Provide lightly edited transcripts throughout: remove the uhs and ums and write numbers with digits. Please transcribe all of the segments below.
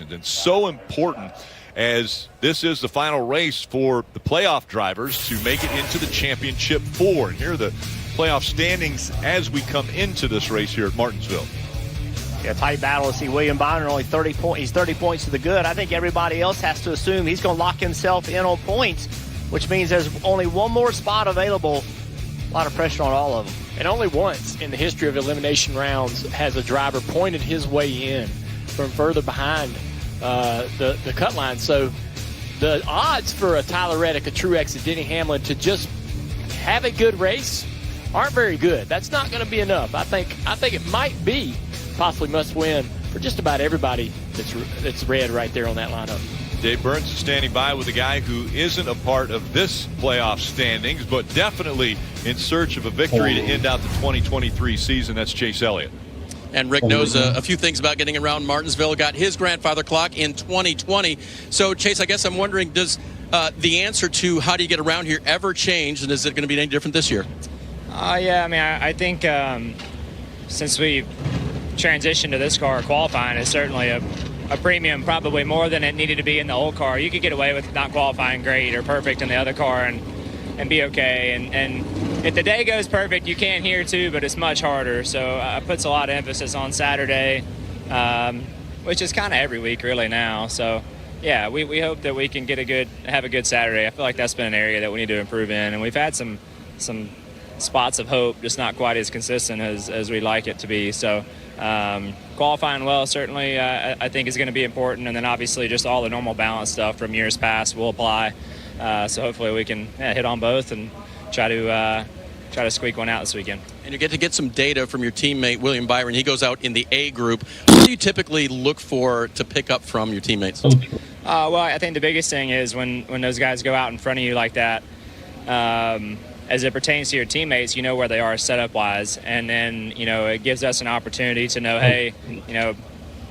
And so important as this is the final race for the playoff drivers to make it into the championship four. And here are the playoff standings as we come into this race here at Martinsville. Yeah, tight battle to see William Byron only 30 points. He's 30 points to the good. I think everybody else has to assume he's going to lock himself in on points, which means there's only one more spot available. A lot of pressure on all of them. And only once in the history of elimination rounds has a driver pointed his way in from further behind the cut line. So the odds for a Tyler Reddick, a Truex, and Denny Hamlin to just have a good race aren't very good. That's not going to be enough. I think it might be possibly must win for just about everybody that's red right there on that lineup. Dave Burns is standing by with a guy who isn't a part of this playoff standings, but definitely in search of a victory to end out the 2023 season. That's Chase Elliott. And Rick knows a few things about getting around Martinsville. Got his grandfather clock in 2020. So, Chase, I guess I'm wondering, does the answer to how do you get around here ever change, and is it going to be any different this year? Yeah, I mean, I think since we transitioned to this car, qualifying is certainly a premium, probably more than it needed to be in the old car. You could get away with not qualifying great or perfect in the other car and be okay. And if the day goes perfect, you can here too, but it's much harder. So it puts a lot of emphasis on Saturday, which is kind of every week really now. So yeah, we hope that we can have a good Saturday. I feel like that's been an area that we need to improve in, and we've had some spots of hope, just not quite as consistent as we'd like it to be. So qualifying well certainly I think is going to be important, and then obviously just all the normal balance stuff from years past will apply. So hopefully we can hit on both and try to squeak one out this weekend. And you get to get some data from your teammate William Byron. He goes out in the A group. What do you typically look for to pick up from your teammates? Well, I think the biggest thing is when those guys go out in front of you like that, as it pertains to your teammates, you know where they are setup wise, and then it gives us an opportunity to know, hey,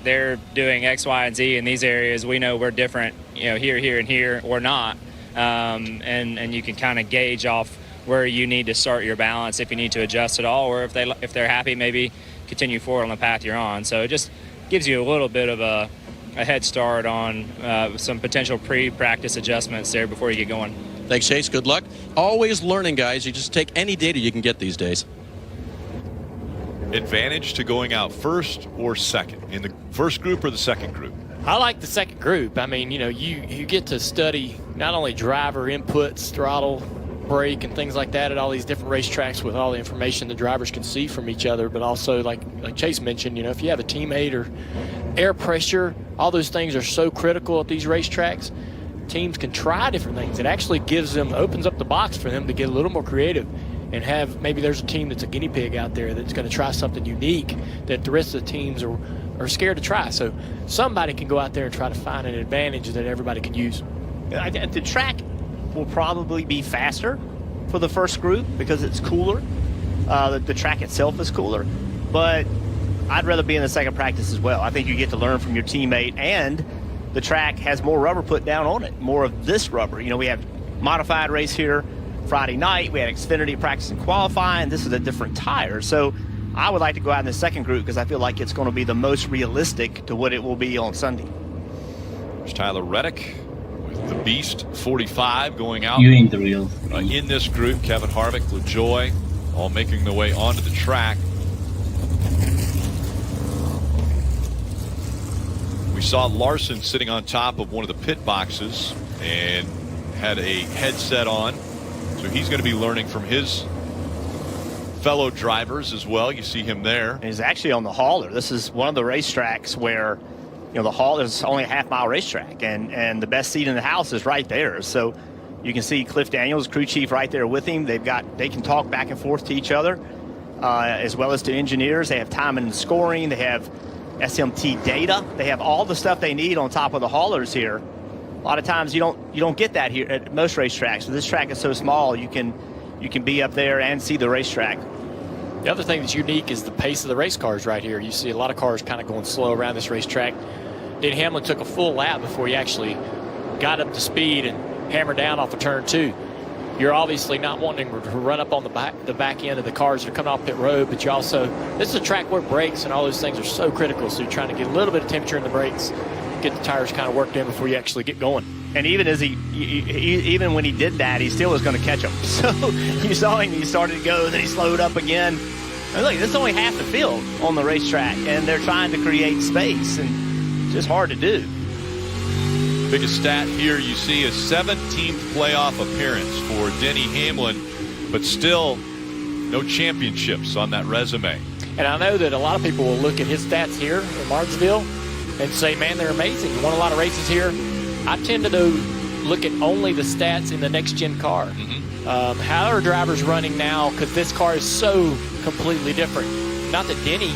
they're doing X, Y, and Z in these areas. We know we're different, here, and here, or not, and you can kind of gauge off where you need to start your balance if you need to adjust at all, or if they're happy, maybe continue forward on the path you're on. So it just gives you a little bit of a head start on some potential pre-practice adjustments there before you get going. Thanks, Chase. Good luck. Always learning, guys. You just take any data you can get these days. Advantage to going out first or second? In the first group or the second group? I like the second group. I mean, you get to study not only driver inputs, throttle, brake, and things like that at all these different racetracks with all the information the drivers can see from each other, but also like Chase mentioned, if you have a teammate or air pressure, all those things are so critical at these racetracks. Teams can try different things. It actually opens up the box for them to get a little more creative and maybe there's a team that's a guinea pig out there that's going to try something unique that the rest of the teams are scared to try. So somebody can go out there and try to find an advantage that everybody can use. The track will probably be faster for the first group because it's cooler. The track itself is cooler, but I'd rather be in the second practice as well. I think you get to learn from your teammate, and the track has more rubber put down on it, more of this rubber. We have modified race here Friday night. We had Xfinity practice and qualifying. This is a different tire. So I would like to go out in the second group because I feel like it's going to be the most realistic to what it will be on Sunday. There's Tyler Reddick with the Beast 45 going out. You ain't the real. In this group, Kevin Harvick, LaJoie, all making their way onto the track. We saw Larson sitting on top of one of the pit boxes and had a headset on. So he's going to be learning from his fellow drivers as well. You see him there. And he's actually on the hauler. This is one of the racetracks where, the hauler is only a half-mile racetrack, and the best seat in the house is right there. So you can see Cliff Daniels, crew chief, right there with him. They can talk back and forth to each other, as well as to engineers. They have time and scoring. They have SMT data. They have all the stuff they need on top of the haulers here. A lot of times you don't get that here at most racetracks. So this track is so small, you can be up there and see the racetrack. The other thing that's unique is the pace of the race cars right here. You see a lot of cars kind of going slow around this racetrack. Denny Hamlin took a full lap before he actually got up to speed and hammered down off of turn 2. You're obviously not wanting to run up on the back end of the cars that are coming off pit road, but this is a track where brakes and all those things are so critical. So you're trying to get a little bit of temperature in the brakes get the tires kind of worked in before you actually get going. And even as even when he did that, he still was going to catch him. So you saw him, he started to go, then he slowed up again. And look, this is only half the field on the racetrack, and they're trying to create space, and it's just hard to do. Biggest stat here you see a 17th playoff appearance for Denny Hamlin, but still no championships on that resume. And I know that a lot of people will look at his stats here in Martinsville and say, man, they're amazing. He won a lot of races here. I tend to look at only the stats in the next-gen car. How are drivers running now? Because this car is so completely different. Not that Denny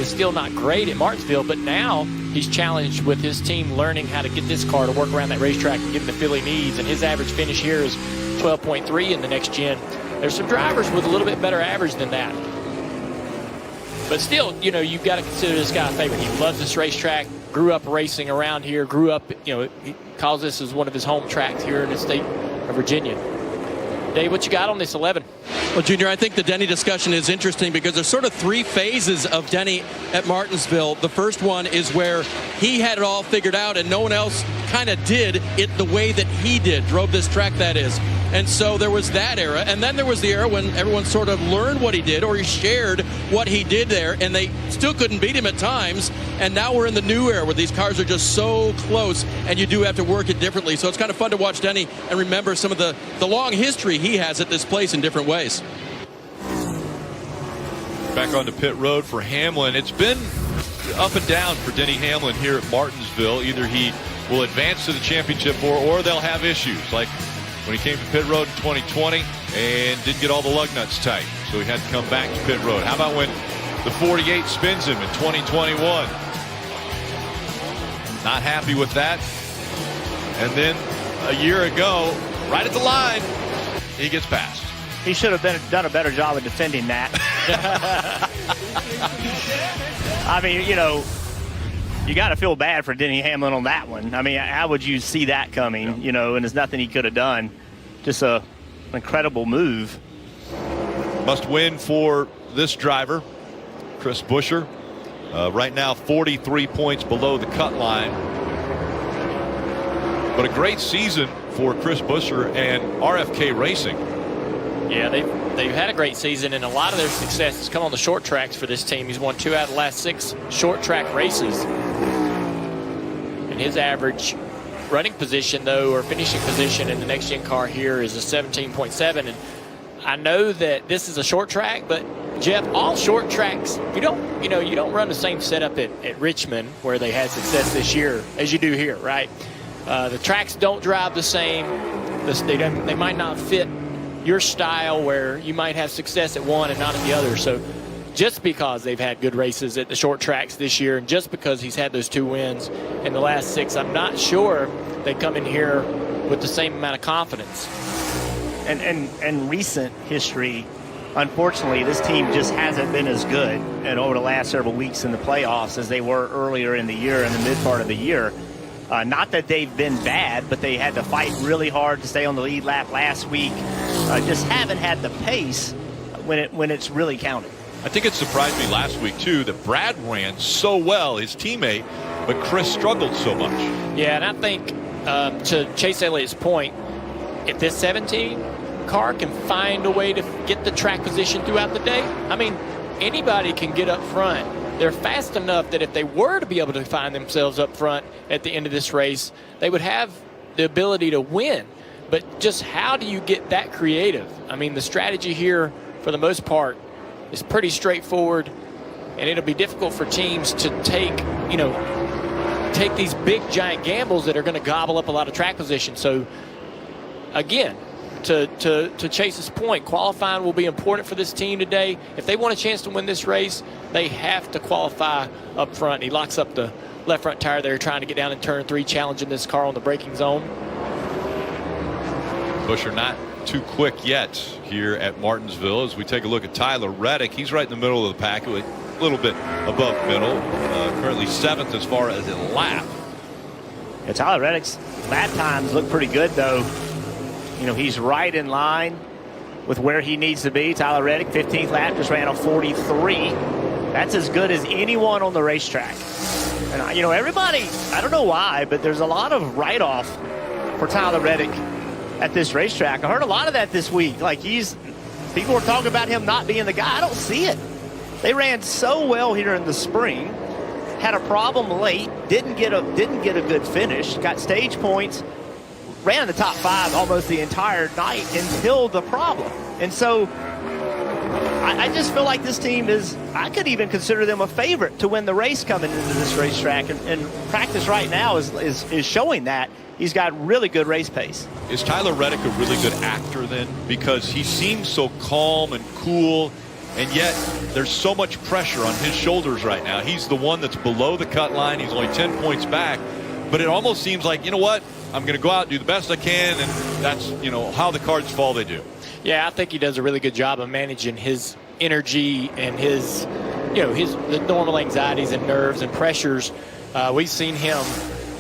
is still not great at Martinsville, but now he's challenged with his team learning how to get this car to work around that racetrack and get him the feel he needs. And his average finish here is 12.3 in the next-gen. There's some drivers with a little bit better average than that. But still, you've got to consider this guy a favorite. He loves this racetrack, grew up racing around here, he calls this as one of his home tracks here in the state of Virginia. Dave, what you got on this 11? Well, Junior, I think the Denny discussion is interesting because there's sort of three phases of Denny at Martinsville. The first one is where he had it all figured out and no one else kind of did it the way that he did, drove this track, that is. And so there was that era. And then there was the era when everyone sort of learned what he did or he shared what he did there, and they still couldn't beat him at times. And now we're in the new era where these cars are just so close and you do have to work it differently. So it's kind of fun to watch Denny and remember some of the long history he has at this place in different ways. Back onto pit road for Hamlin. It's been up and down for Denny Hamlin here at Martinsville. Either he will advance to the championship or they'll have issues, like when he came to pit road in 2020 and didn't get all the lug nuts tight, so he had to come back to pit road. How about when the 48 spins him in 2021? Not happy with that. And then a year ago, right at the line, he gets passed. He should have done a better job of defending that. I mean, you got to feel bad for Denny Hamlin on that one. I mean, how would you see that coming? And there's nothing he could have done. Just an incredible move. Must win for this driver, Chris Buescher. Right now, 43 points below the cut line. But a great season for Chris Buescher and RFK Racing. Yeah, they've had a great season, and a lot of their success has come on the short tracks for this team. He's won 2 out of the last 6 short track races. And his average running position, though, or finishing position in the next-gen car here is a 17.7. And I know that this is a short track, but Jeff, all short tracks, you don't run the same setup at Richmond where they had success this year as you do here, right? The tracks don't drive the same. They might not fit your style where you might have success at one and not at the other. So just because they've had good races at the short tracks this year and just because he's had those 2 wins in the last 6, I'm not sure they come in here with the same amount of confidence. And recent history, unfortunately, this team just hasn't been as good and over the last several weeks in the playoffs as they were earlier in the year, in the mid part of the year. Not that they've been bad, but they had to fight really hard to stay on the lead lap last week. Just haven't had the pace when it's really counted. I think it surprised me last week, too, that Brad ran so well, his teammate, but Chris struggled so much. Yeah, and I think to Chase Elliott's point, if this 17 car can find a way to get the track position throughout the day, I mean, anybody can get up front. They're fast enough that if they were to be able to find themselves up front at the end of this race, they would have the ability to win. But just how do you get that creative? I mean, the strategy here, for the most part, is pretty straightforward, and it'll be difficult for teams to take these big, giant gambles that are going to gobble up a lot of track position. So, again, to Chase's point, qualifying will be important for this team today. If they want a chance to win this race, they have to qualify up front. He locks up the left front tire there, trying to get down in turn 3, challenging this car on the braking zone. Buescher not too quick yet here at Martinsville. As we take a look at Tyler Reddick, he's right in the middle of the pack, a little bit above middle, currently 7th as far as a lap. Yeah, Tyler Reddick's lap times look pretty good, though. He's right in line with where he needs to be. Tyler Reddick, 15th lap, just ran a 43. That's as good as anyone on the racetrack. And, everybody, I don't know why, but there's a lot of write-off for Tyler Reddick at this racetrack. I heard a lot of that this week. Like, people were talking about him not being the guy. I don't see it. They ran so well here in the spring, had a problem late, didn't get a good finish, got stage points, ran in the top 5 almost the entire night until the problem. And so I just feel like this team I could even consider them a favorite to win the race coming into this racetrack. And practice right now is showing that. He's got really good race pace. Is Tyler Reddick a really good actor then? Because he seems so calm and cool, and yet there's so much pressure on his shoulders right now. He's the one that's below the cut line. He's only 10 points back. But it almost seems like, you know what? I'm going to go out and do the best I can, and that's, how the cards fall, they do. Yeah, I think he does a really good job of managing his energy and his the normal anxieties and nerves and pressures. We've seen him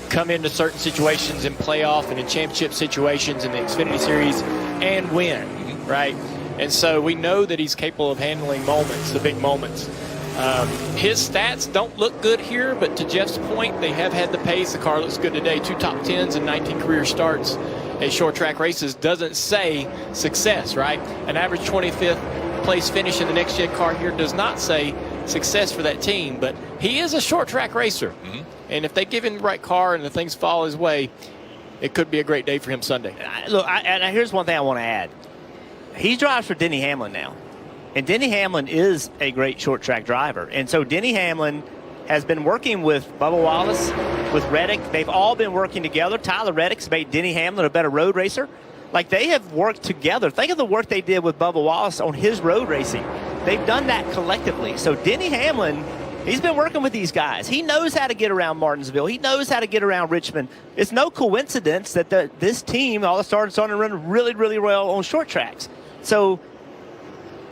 come into certain situations in playoff and in championship situations in the Xfinity Series and win, right? And so we know that he's capable of handling moments, the big moments. His stats don't look good here, but to Jeff's point, they have had the pace. The car looks good today. 2 top 10s and 19 career starts at short track races doesn't say success, right? An average 25th place finish in the next gen car here does not say success for that team, but he is a short track racer. And if they give him the right car and the things fall his way, it could be a great day for him Sunday. And here's one thing I want to add. He drives for Denny Hamlin now. And Denny Hamlin is a great short track driver. And so Denny Hamlin has been working with Bubba Wallace, with Reddick. They've all been working together. Tyler Reddick's made Denny Hamlin a better road racer. Like, they have worked together. Think of the work they did with Bubba Wallace on his road racing. They've done that collectively. So Denny Hamlin, he's been working with these guys. He knows how to get around Martinsville. He knows how to get around Richmond. It's no coincidence that this team all started to run really, really well on short tracks. So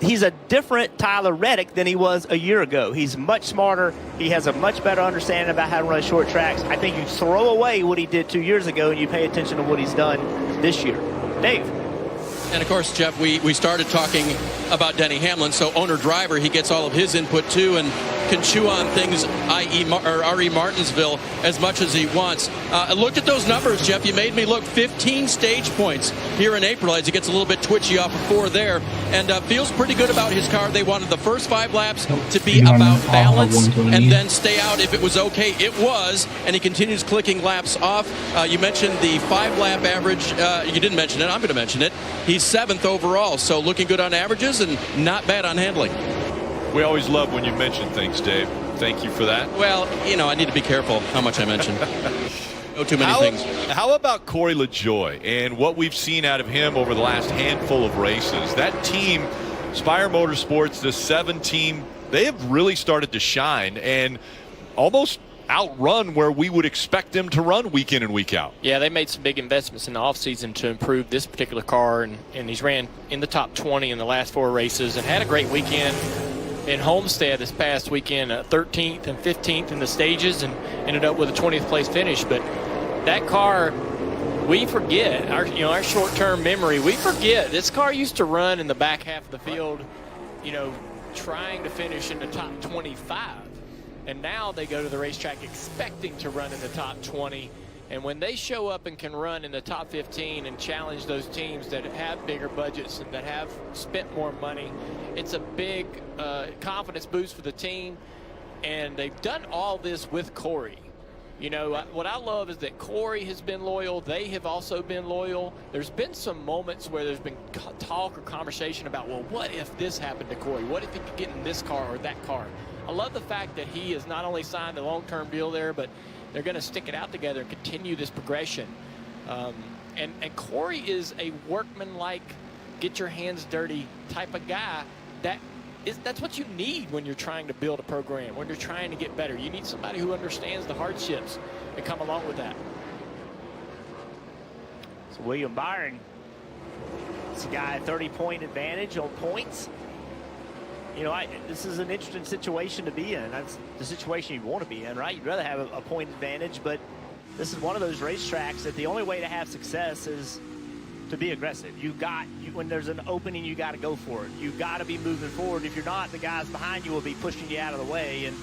he's a different Tyler Reddick than he was a year ago. He's much smarter. He has a much better understanding about how to run short tracks. I think you throw away what he did 2 years ago and you pay attention to what he's done this year. Dave. And of course, Jeff, we started talking about Denny Hamlin. So owner-driver, he gets all of his input too and can chew on things, i.e. R.E. Martinsville, as much as he wants. Look at those numbers, Jeff. You made me look. 15 stage points here in April as he gets a little bit twitchy off of 4 there, and feels pretty good about his car. They wanted the first 5 laps to be about balance and then stay out if it was okay. It was, and he continues clicking laps off. You mentioned the 5-lap average. You didn't mention it. I'm going to mention it. He's 7th overall, so looking good on averages and not bad on handling. We always love when you mention things, Dave. Thank you for that. Well, I need to be careful how much I mention. No too many things. How about Corey LaJoie and what we've seen out of him over the last handful of races? That team, Spire Motorsports, the 7 team, they have really started to shine and almost outrun where we would expect them to run week in and week out. Yeah, they made some big investments in the offseason to improve this particular car, and he's ran in the top 20 in the last 4 races and had a great weekend in Homestead this past weekend, 13th and 15th in the stages, and ended up with a 20th place finish. But that car, we forget, our short-term memory, we forget this car used to run in the back half of the field, trying to finish in the top 25. And now they go to the racetrack expecting to run in the top 20. And when they show up and can run in the top 15 and challenge those teams that have bigger budgets and that have spent more money, it's a big confidence boost for the team. And they've done all this with Corey. What I love is that Corey has been loyal. They have also been loyal. There's been some moments where there's been talk or conversation about, well, what if this happened to Corey? What if he could get in this car or that car? I love the fact that he has not only signed a long-term deal there, but they're going to stick it out together and continue this progression. And Corey is a workman-like, get your hands dirty type of guy. That's what you need when you're trying to build a program, when you're trying to get better. You need somebody who understands the hardships that come along with that. So William Byron, it's a guy 30-point advantage on points. This is an interesting situation to be in. That's the situation you want to be in, right? You'd rather have a point advantage, but this is one of those racetracks that the only way to have success is to be aggressive. When there's an opening, you got to go for it. You got to be moving forward. If you're not, the guys behind you will be pushing you out of the way. And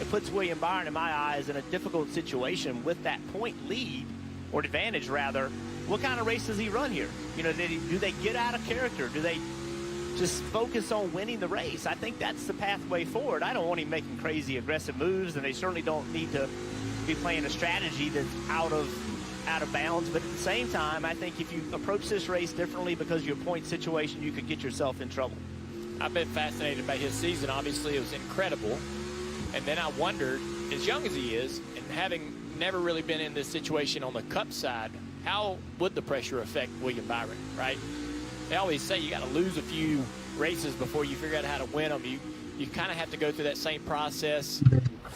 it puts William Byron, in my eyes, in a difficult situation with that point lead, or advantage rather. What kind of race does he run here? You know, do they get out of character? Do they just focus on winning the race? I think that's the pathway forward. I don't want him making crazy aggressive moves, and they certainly don't need to be playing a strategy that's out of bounds. But at the same time, I think if you approach this race differently because of your point situation, you could get yourself in trouble. I've been fascinated by his season. Obviously, it was incredible. And then I wondered, as young as he is, and having never really been in this situation on the Cup side, how would the pressure affect William Byron, right? They always say you got to lose a few races before you figure out how to win them. You kind of have to go through that same process.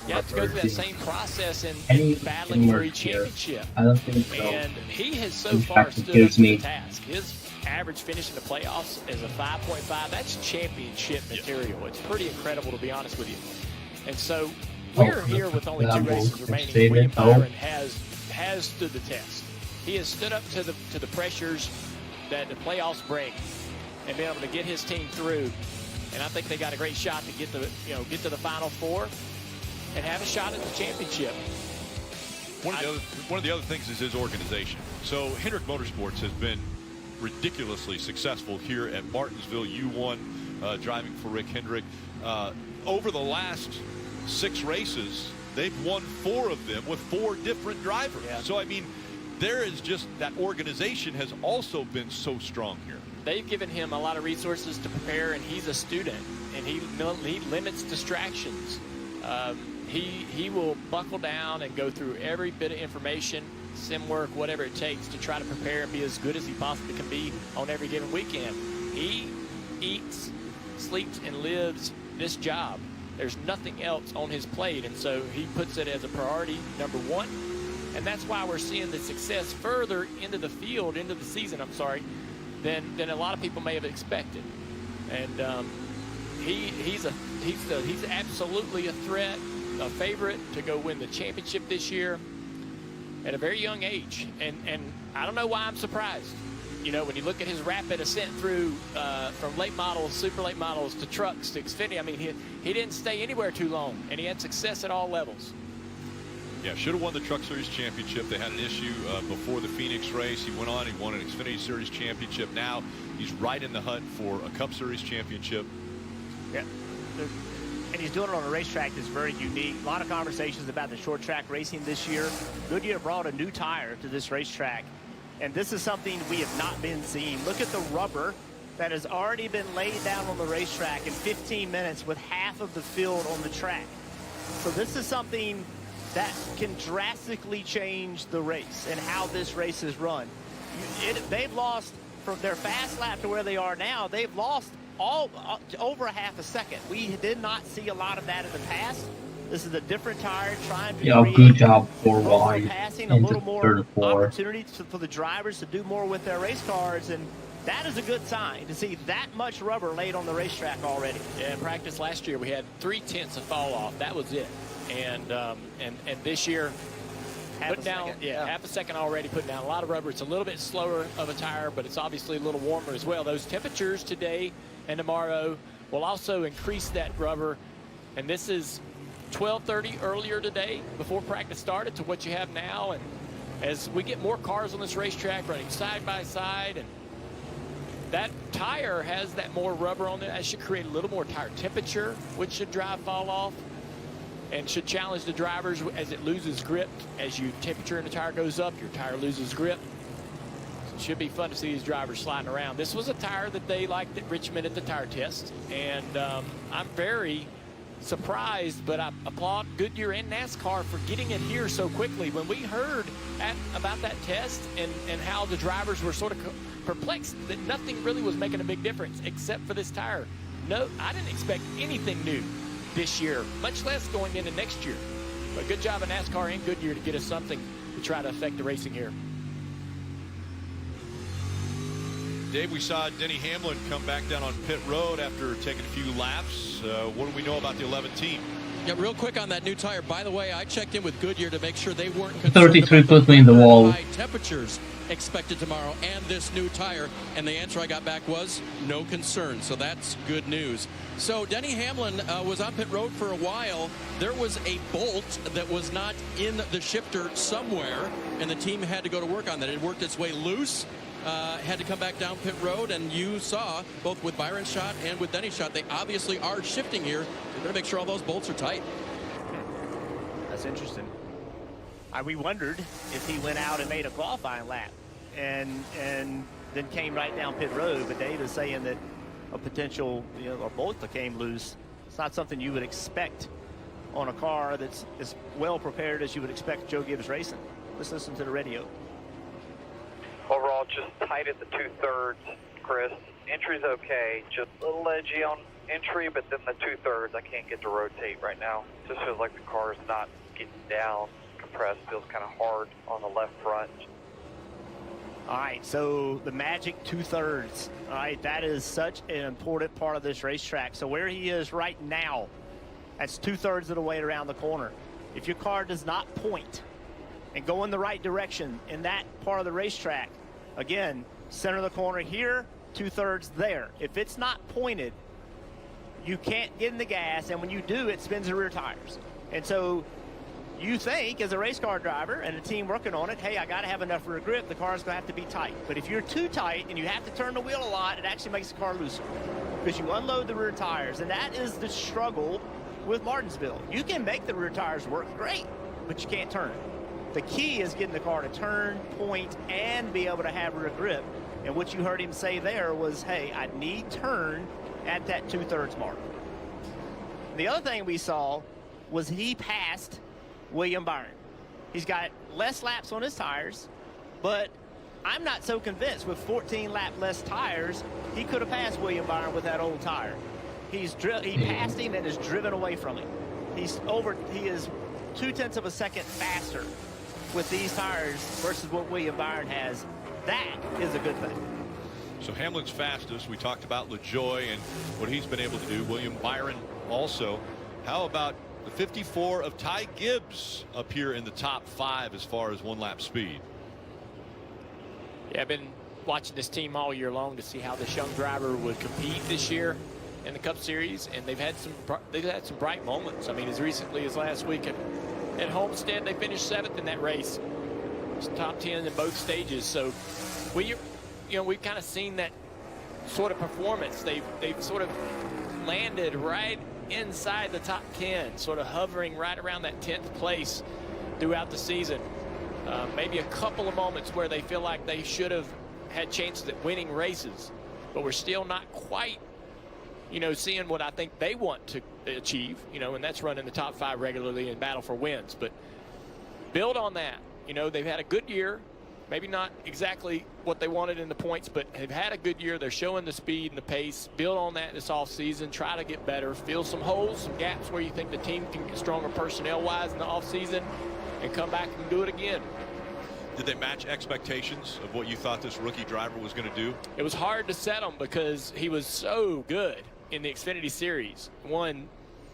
You have to go through that same process in battling for each championship. I don't think so. And he has so In far fact, it stood up gives to me- the task. His average finish in the playoffs is a 5.5. That's championship material. It's pretty incredible, to be honest with you. And so we're here with only 2 races remaining. William Byron has stood the test. He has stood up to the pressures that the playoffs bring, and been able to get his team through. And I think they got a great shot to get to the Final Four and have a shot at the championship. One of the other things is his organization. So Hendrick Motorsports has been ridiculously successful here at Martinsville U1, driving for Rick Hendrick. Over the last 6 races, they've won 4 of them with 4 different drivers. Yeah. So, I mean, there is just that organization has also been so strong here. They've given him a lot of resources to prepare, and he's a student, and he limits distractions. He will buckle down and go through every bit of information, sim work, whatever it takes to try to prepare and be as good as he possibly can be on every given weekend. He eats, sleeps, and lives this job. There's nothing else on his plate, and so he puts it as a priority number 1. And that's why we're seeing the success further into the field, into the season, than a lot of people may have expected. And he's absolutely a threat, a favorite to go win the championship this year at a very young age. And I don't know why I'm surprised. You know, when you look at his rapid ascent through from late models, super late models, to trucks, to Xfinity, I mean, he didn't stay anywhere too long, and he had success at all levels. Yeah, should have won the Truck Series championship. They had an issue before the Phoenix race. He went on, he won an Xfinity Series championship. Now he's right in the hunt for a Cup Series championship. Yeah. And he's doing it on a racetrack that's very unique. A lot of conversations about the short track racing this year. Goodyear brought a new tire to this racetrack, and this is something we have not been seeing. Look at the rubber that has already been laid down on the racetrack in 15 minutes with half of the field on the track. So this is something that can drastically change the race and how this race is run. They've lost from their fast lap to where they are now. They've lost over a half a second. We did not see a lot of that in the past. This is a different tire trying to create good job for more Wise passing, a into little more 34. opportunities for the drivers to do more with their race cars, and that is a good sign to see that much rubber laid on the racetrack already. Yeah, in practice last year we had 0.3 of fall off. That was it. And this year, Half a second. half a second already, putting down a lot of rubber. It's a little bit slower of a tire, but it's obviously a little warmer as well. Those temperatures today and tomorrow will also increase that rubber. And this is 12:30 earlier today before practice started to what you have now. And as we get more cars on this racetrack running side by side, and that tire has that more rubber on it, that should create a little more tire temperature, which should drive fall off, and should challenge the drivers as it loses grip. As your temperature in the tire goes up, your tire loses grip. So it should be fun to see these drivers sliding around. This was a tire that they liked at Richmond at the tire test, and I'm very surprised, but I applaud Goodyear and NASCAR for getting it here so quickly. When we heard about that test and how the drivers were sort of perplexed that nothing really was making a big difference except for this tire. No, I didn't expect anything new this year, much less going into next year. But good job of NASCAR and Goodyear to get us something to try to affect the racing here. Dave, we saw Denny Hamlin come back down on pit road after taking a few laps. What do we know about the 11 team? Yeah, real quick on that new tire. By the way, I checked in with Goodyear to make sure they weren't concerned 33 about put me in the wall. high temperatures expected tomorrow and this new tire? And the answer I got back was no concern. So that's good news. So Denny Hamlin was on pit road for a while. There was a bolt that was not in the shifter somewhere, and the team had to go to work on that. It worked its way loose, had to come back down pit road, and you saw both with Byron's shot and with Denny's shot, they obviously are shifting here. They better make sure all those bolts are tight. That's interesting. We wondered if he went out and made a qualifying lap and then came right down pit road, but Dave is saying that a potential, a bolt that came loose. It's not something you would expect on a car that's as well prepared as you would expect Joe Gibbs Racing. Let's listen to the radio. Overall, just tight at the 2/3, Chris. Entry's okay, just a little edgy on entry, but then the 2/3, I can't get to rotate right now. Just feels like the car's not getting down. Compressed, feels kind of hard on the left front. All right, so the magic 2/3. All right, that is such an important part of this racetrack. So where he is right now, that's 2/3 of the way around the corner. If your car does not point and go in the right direction in that part of the racetrack, again, center of the corner here, 2/3 there. If it's not pointed, you can't get in the gas, and when you do, it spins the rear tires. And so you think, as a race car driver and a team working on it, hey, I got to have enough rear grip. The car's going to have to be tight. But if you're too tight and you have to turn the wheel a lot, it actually makes the car looser because you unload the rear tires. And that is the struggle with Martinsville. You can make the rear tires work great, but you can't turn it. The key is getting the car to turn, point, and be able to have rear grip. And what you heard him say there was, hey, I need turn at that 2/3 mark. The other thing we saw was he passed William Byron. He's got less laps on his tires, but I'm not so convinced with 14 lap less tires, he could have passed William Byron with that old tire. He passed him and is driven away from him. He is 0.2 of a second faster with these tires versus what William Byron has. That is a good thing. So Hamlin's fastest. We talked about LaJoie and what he's been able to do. William Byron also. How about the 54 of Ty Gibbs up here in the top 5 as far as one lap speed? Yeah, I've been watching this team all year long to see how this young driver would compete this year in the Cup Series, and they've had some bright moments. I mean, as recently as last week at Homestead, they finished 7th in that race. It's top 10 in both stages. So we've kind of seen that sort of performance. They've sort of landed right inside the top 10, sort of hovering right around that 10th place throughout the season. Maybe a couple of moments where they feel like they should have had chances at winning races, but we're still not quite, seeing what I think they want to achieve, and that's running the top 5 regularly and battle for wins. But build on that. They've had a good year. Maybe not exactly what they wanted in the points, but they've had a good year. They're showing the speed and the pace. Build on that this offseason. Try to get better. Fill some holes, some gaps where you think the team can get stronger personnel-wise in the offseason and come back and do it again. Did they match expectations of what you thought this rookie driver was going to do? It was hard to set him because he was so good in the Xfinity Series. Won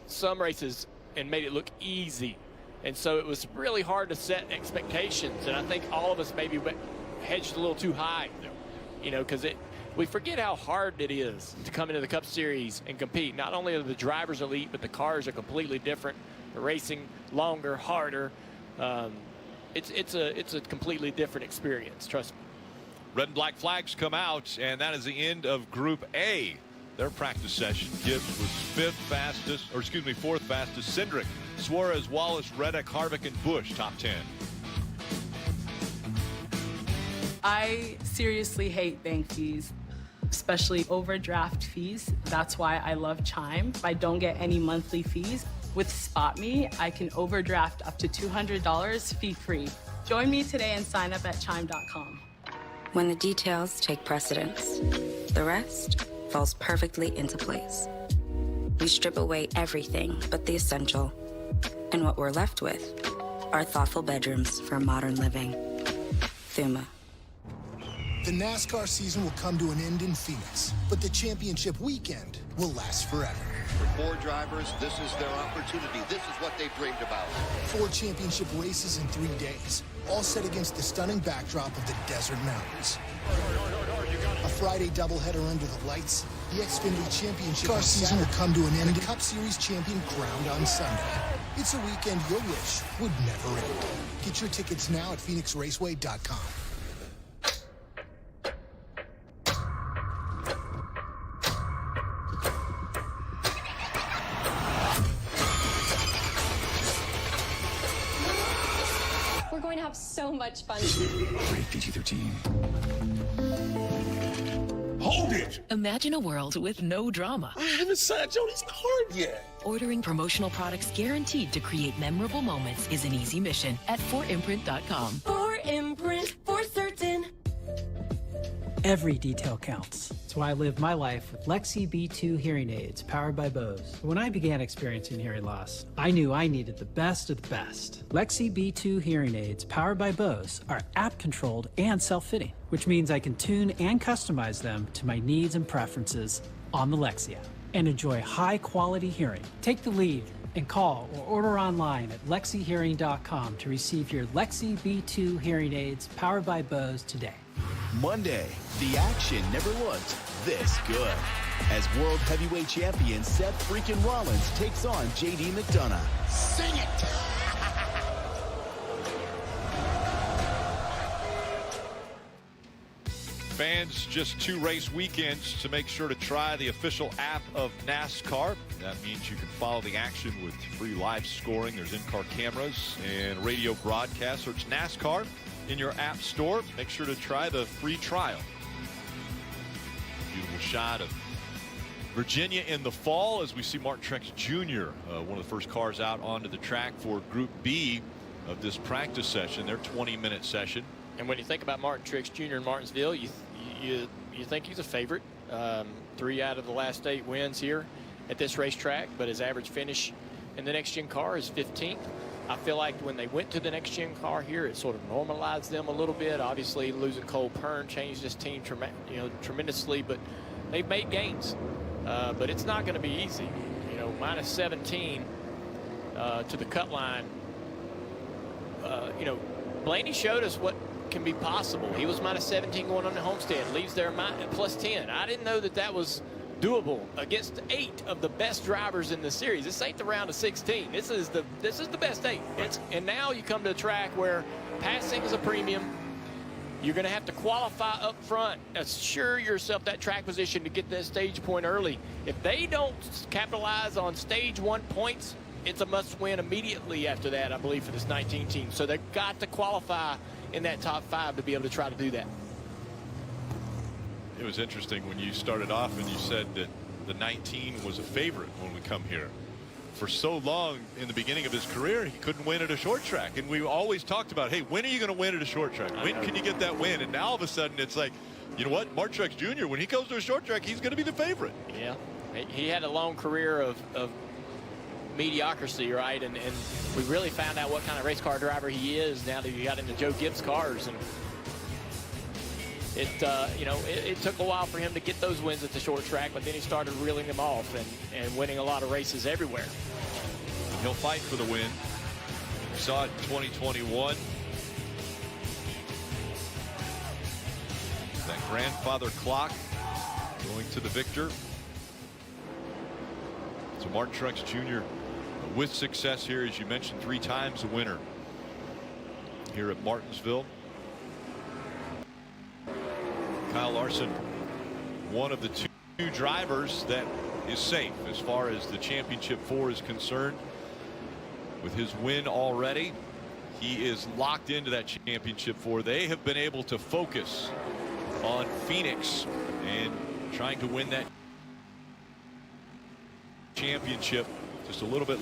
some races and made it look easy. And so it was really hard to set expectations. And I think all of us maybe hedged a little too high, because we forget how hard it is to come into the Cup Series and compete. Not only are the drivers elite, but the cars are completely different. They're racing longer, harder. It's a completely different experience, trust me. Red and black flags come out, and that is the end of Group A. Their practice session. Gibbs was 4th fastest. Cindric, Suarez, Wallace, Reddick, Harvick, and Busch top 10. I seriously hate bank fees, especially overdraft fees. That's why I love Chime. I don't get any monthly fees. With SpotMe, I can overdraft up to $200 fee-free. Join me today and sign up at chime.com. When the details take precedence, the rest falls perfectly into place. We strip away everything but the essential. And what we're left with are thoughtful bedrooms for modern living. Thuma. The NASCAR season will come to an end in Phoenix, but the championship weekend will last forever. For 4 drivers, this is their opportunity. This is what they've dreamed about. 4 championship races in 3 days. all set against the stunning backdrop of the desert mountains. A Friday doubleheader under the lights, the Xfinity Championship car season will come to an end. The Cup Series champion crowned on Sunday. It's a weekend you'll wish would never end. Get your tickets now at PhoenixRaceway.com. We're going to have so much fun. Rated PG-13. Hold it! Imagine a world with no drama. I haven't signed Jody's card yet. Ordering promotional products guaranteed to create memorable moments is an easy mission at 4imprint.com. 4imprint, for certain. Every detail counts. That's why I live my life with Lexi B2 hearing aids powered by Bose. When I began experiencing hearing loss, I knew I needed the best of the best. Lexi B2 hearing aids powered by Bose are app-controlled and self-fitting, which means I can tune and customize them to my needs and preferences on the Lexi app and enjoy high-quality hearing. Take the lead and call or order online at lexihearing.com to receive your Lexi B2 hearing aids powered by Bose today. Monday, the action never looked this good as World Heavyweight Champion Seth freaking Rollins takes on JD McDonough. Sing it! Fans, just 2 race weekends to make sure to try the official app of NASCAR. That means you can follow the action with free live scoring. There's in-car cameras and radio broadcast. Search NASCAR in your app store. Make sure to try the free trial. Beautiful shot of Virginia in the fall as we see Martin Truex Jr., one of the first cars out onto the track for Group B of this practice session, their 20-minute session. And when you think about Martin Truex Jr. in Martinsville, you think he's a favorite. 3 out of the last 8 wins here at this racetrack, but his average finish in the next gen car is 15th. I feel like when they went to the next gen car here, it sort of normalized them a little bit. Obviously, losing Cole Pern changed this team tremendously, but they've made gains. But it's not going to be easy. Minus 17 to the cut line. Blaney showed us what can be possible. He was minus 17 going on the Homestead, leaves there plus 10. I didn't know that was doable against 8 of the best drivers in the series. This ain't the round of 16. This is the best 8. And now you come to a track where passing is a premium. You're going to have to qualify up front. Assure yourself that track position to get that stage point early. If they don't capitalize on stage 1 points, it's a must-win immediately after that, I believe, for this 19 team. So they've got to qualify in that top 5 to be able to try to do that. It was interesting when you started off and you said that the 19 was a favorite when we come here. For so long in the beginning of his career, he couldn't win at a short track. And we always talked about, hey, when are you going to win at a short track? When can you get that win? And now all of a sudden it's like, you know what? Martin Truex Jr., when he goes to a short track, he's going to be the favorite. Yeah. He had a long career of mediocrity, right? And we really found out what kind of race car driver he is now that he got into Joe Gibbs cars. And it took a while for him to get those wins at the short track, but then he started reeling them off and winning a lot of races everywhere. He'll fight for the win. We saw it in 2021. That grandfather clock going to the victor. So Martin Truex Jr. with success here, as you mentioned, 3 times a winner here at Martinsville. Kyle Larson, one of the 2 drivers that is safe as far as the championship 4 is concerned. With his win already, he is locked into that championship 4. They have been able to focus on Phoenix and trying to win that championship just a little bit.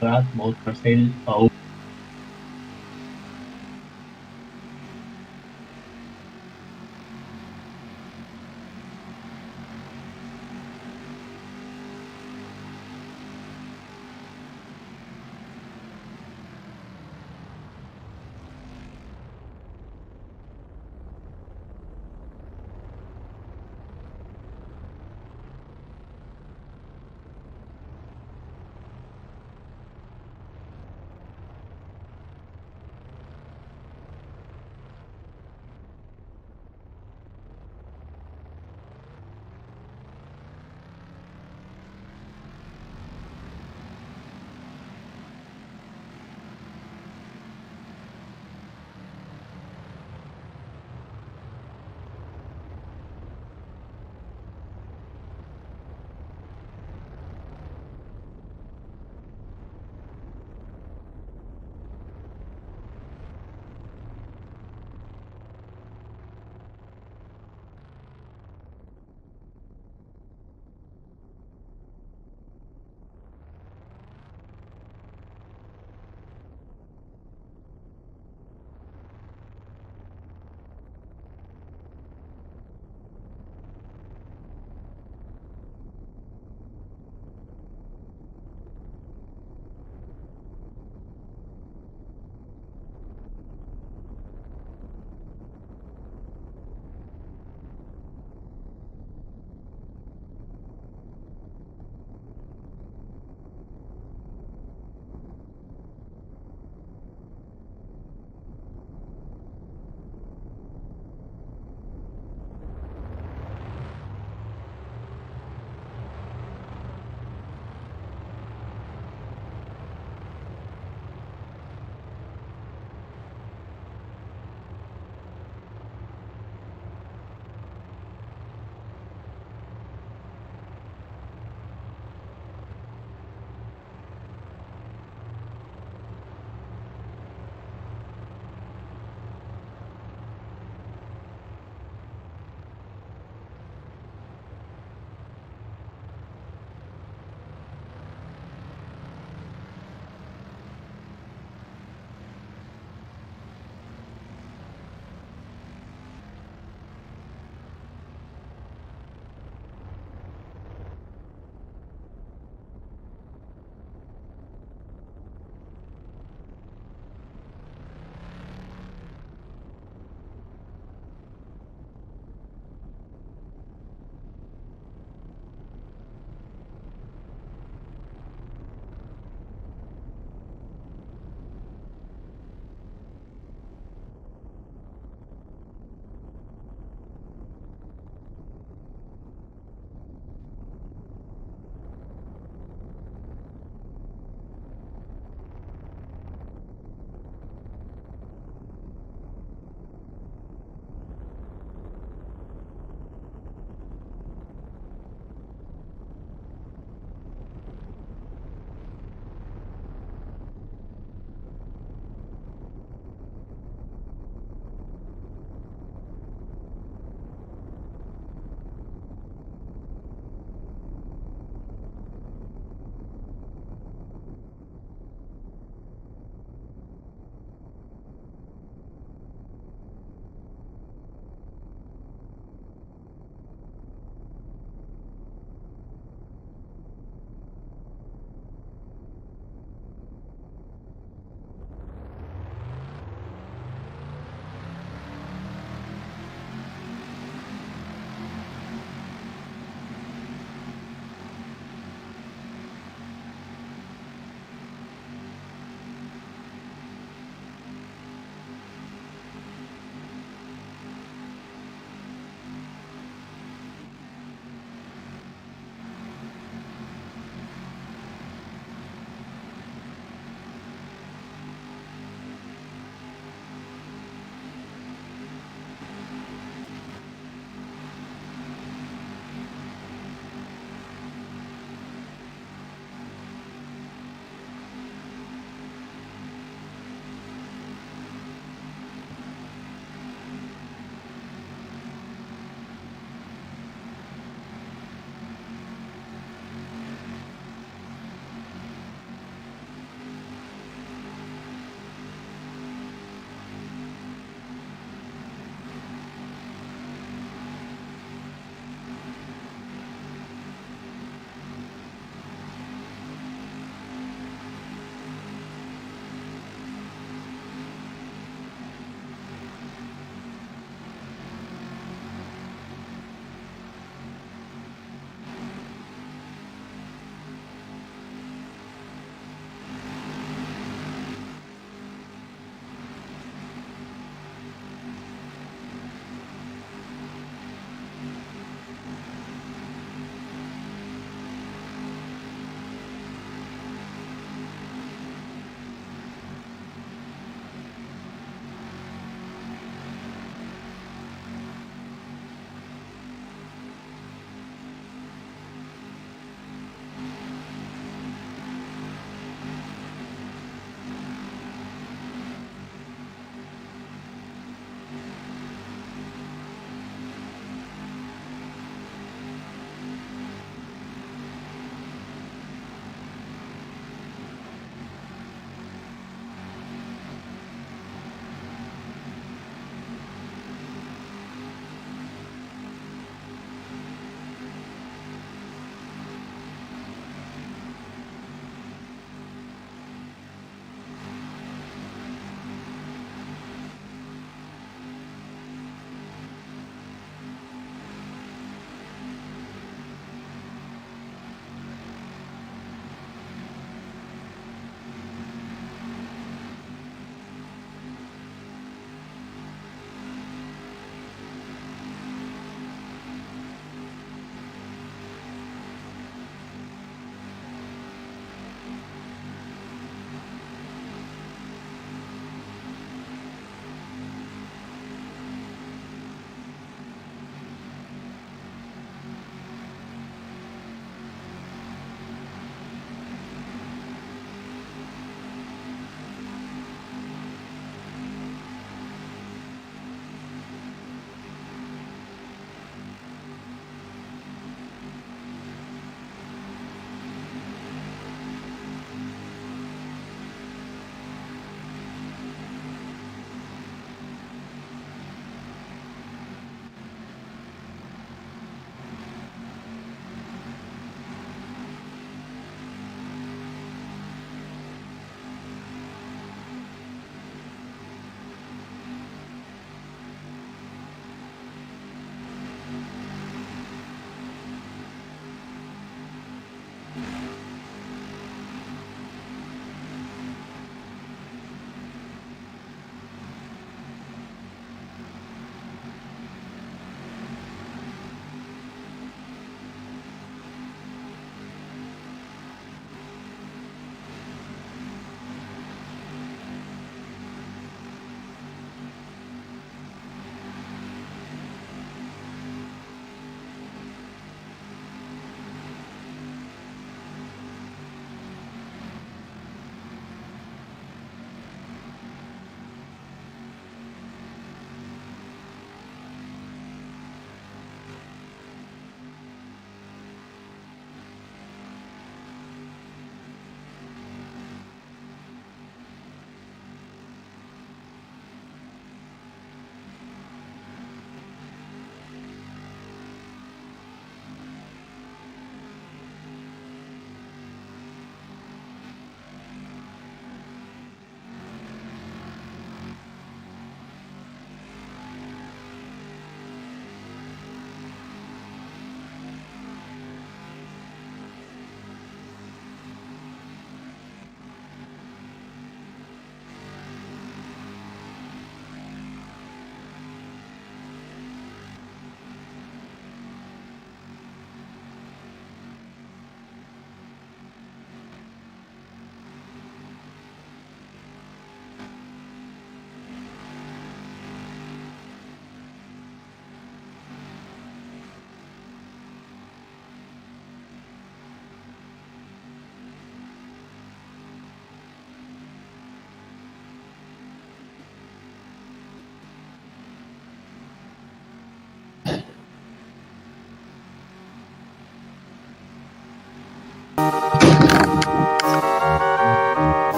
that both Mercedes out.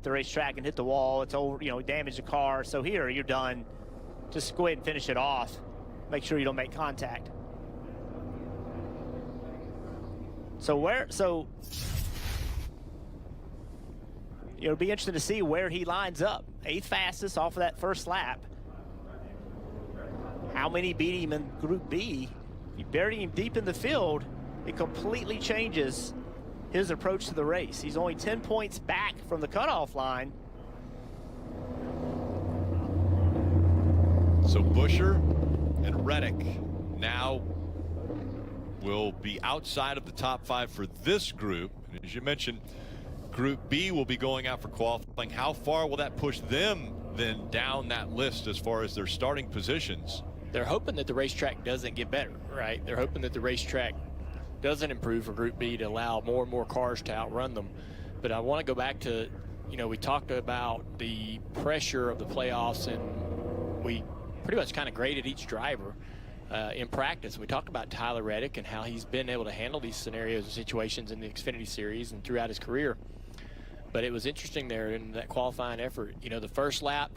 the racetrack and hit the wall. It's over, damage the car. So here, you're done. Just go ahead and finish it off. Make sure you don't make contact. It'll be interesting to see where he lines up. 8th fastest off of that first lap. How many beat him in Group B? You buried him deep in the field. It completely changes his approach to the race. He's only 10 points back from the cutoff line. So Buescher and Reddick now will be outside of the top 5 for this group. And as you mentioned, Group B will be going out for qualifying. How far will that push them then down that list as far as their starting positions? They're hoping that the racetrack doesn't get better, right? They're hoping that the racetrack doesn't improve for Group B to allow more and more cars to outrun them. But I want to go back to, we talked about the pressure of the playoffs, and we pretty much kind of graded each driver in practice. We talked about Tyler Reddick and how he's been able to handle these scenarios and situations in the Xfinity Series and throughout his career. But it was interesting there in that qualifying effort. The first lap,